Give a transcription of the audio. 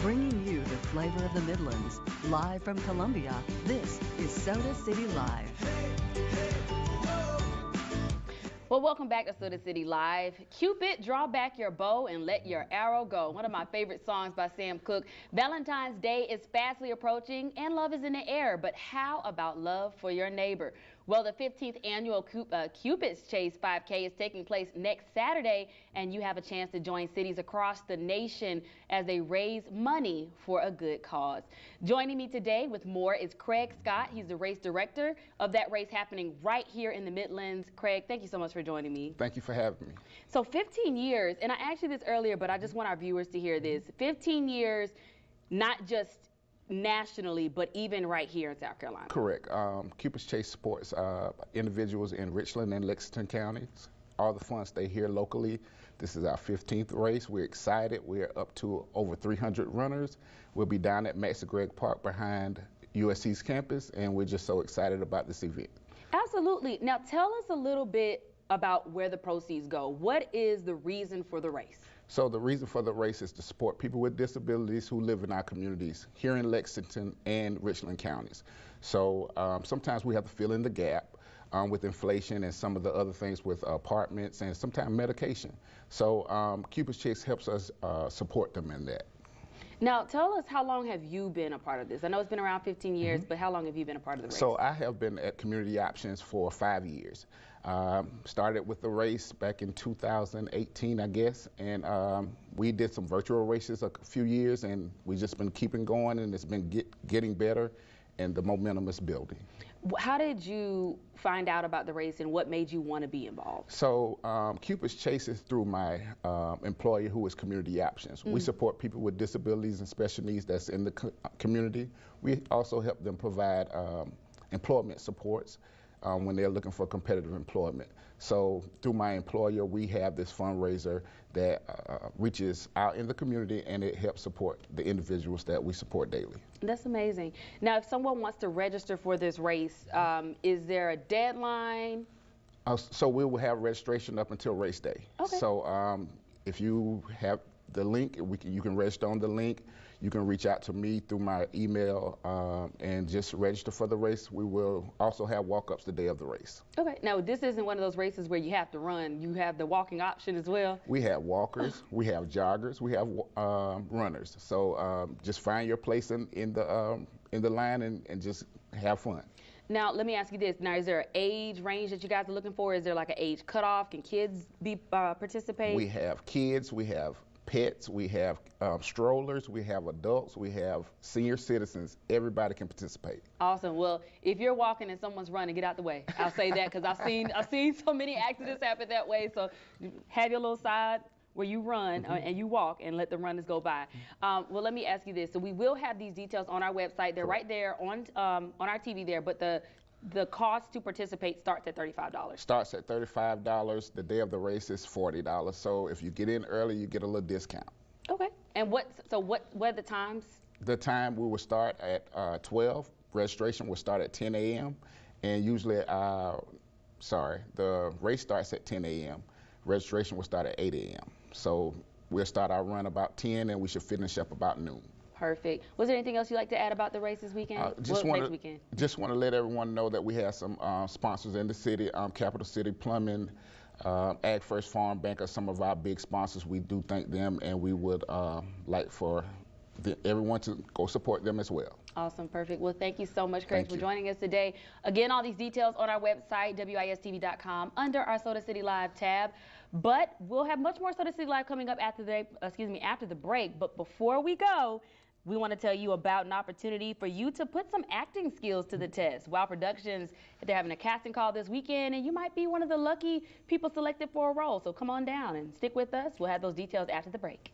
Bringing you the flavor of the Midlands. Live from Columbia, this is Soda City Live. Well, welcome back to Soda City Live. Cupid, draw back your bow and let your arrow go. One of my favorite songs by Sam Cooke. Valentine's Day is fastly approaching and love is in the air, but how about love for your neighbor? Well, the 15th annual Cupid's Chase 5K is taking place next Saturday, and you have a chance to join cities across the nation as they raise money for a good cause. Joining me today with more is Gregg Scott. He's the race director of that race happening right here in the Midlands. Gregg, thank you so much for joining me. Thank you for having me. So 15 years, and I asked you this earlier, but I just want our viewers to hear this. 15 years, not just nationally, but even right here in South Carolina. Correct. Cupid's Chase supports individuals in Richland and Lexington counties. All the funds stay here locally. This is our 15th race. We're excited. We're up to over 300 runners. We'll be down at Maxcy Gregg Park behind USC's campus, and we're just so excited about this event. Absolutely. Now tell us a little bit about where the proceeds go. What is the reason for the race? So the reason for the race is to support people with disabilities who live in our communities here in Lexington and Richland counties. So sometimes we have to fill in the gap with inflation and some of the other things with apartments and sometimes medication. So Cupid's Chase helps us support them in that. Now, tell us, how long have you been a part of this? I know it's been around 15 years, but how long have you been a part of the race? So I have been at Community Options for 5 years. Started with the race back in 2018, I guess, and we did some virtual races a few years, and we've just been keeping going, and it's been getting better, and the momentum is building. How did you find out about the race, and what made you want to be involved? So Cupid's Chase is through my employer, who is Community Options. We support people with disabilities and special needs that's in the community. We also help them provide employment supports when they're looking for competitive employment. So through my employer, we have this fundraiser that reaches out in the community, and it helps support the individuals that we support daily. That's amazing. Now, if someone wants to register for this race, is there a deadline? So we will have registration up until race day. Okay. So if you have the link, you can register on the link. You can reach out to me through my email and just register for the race. We will also have walk-ups the day of the race. Okay. Now, this isn't one of those races where you have to run. You have the walking option as well. We have walkers, we have joggers, we have runners. So just find your place in the line and just have fun. Now, let me ask you this. Now, is there an age range that you guys are looking for? Is there like an age cutoff? Can kids participate? We have kids, we have pets, we have strollers, we have adults, we have senior citizens. Everybody can participate. Awesome. Well, if you're walking and someone's running, get out the way. I'll say that because I've seen so many accidents happen that way. So have your little side where you run and you walk and let the runners go by. Well, let me ask you this. So we will have these details on our website. They're right there on our TV there, but the cost to participate starts at $35. Starts at $35. The day of the race is $40. So if you get in early, you get a little discount. Okay. And what are the times? The time we will start at 12. Registration will start at 10 a.m. And usually, the race starts at 10 a.m. Registration will start at 8 a.m. So we'll start our run about 10, and we should finish up about noon. Perfect. Was there anything else you'd like to add about the race this weekend? Just want to let everyone know that we have some sponsors in the city. Capital City Plumbing, Ag First Farm Bank are some of our big sponsors. We do thank them, and we would like for everyone to go support them as well. Awesome. Perfect. Well, thank you so much, Gregg, for joining us today. Again, all these details on our website, wistv.com, under our Soda City Live tab. But we'll have much more Soda City Live coming up after the break. But before we go, we want to tell you about an opportunity for you to put some acting skills to the test. Wow Productions, they're having a casting call this weekend, and you might be one of the lucky people selected for a role. So come on down and stick with us. We'll have those details after the break.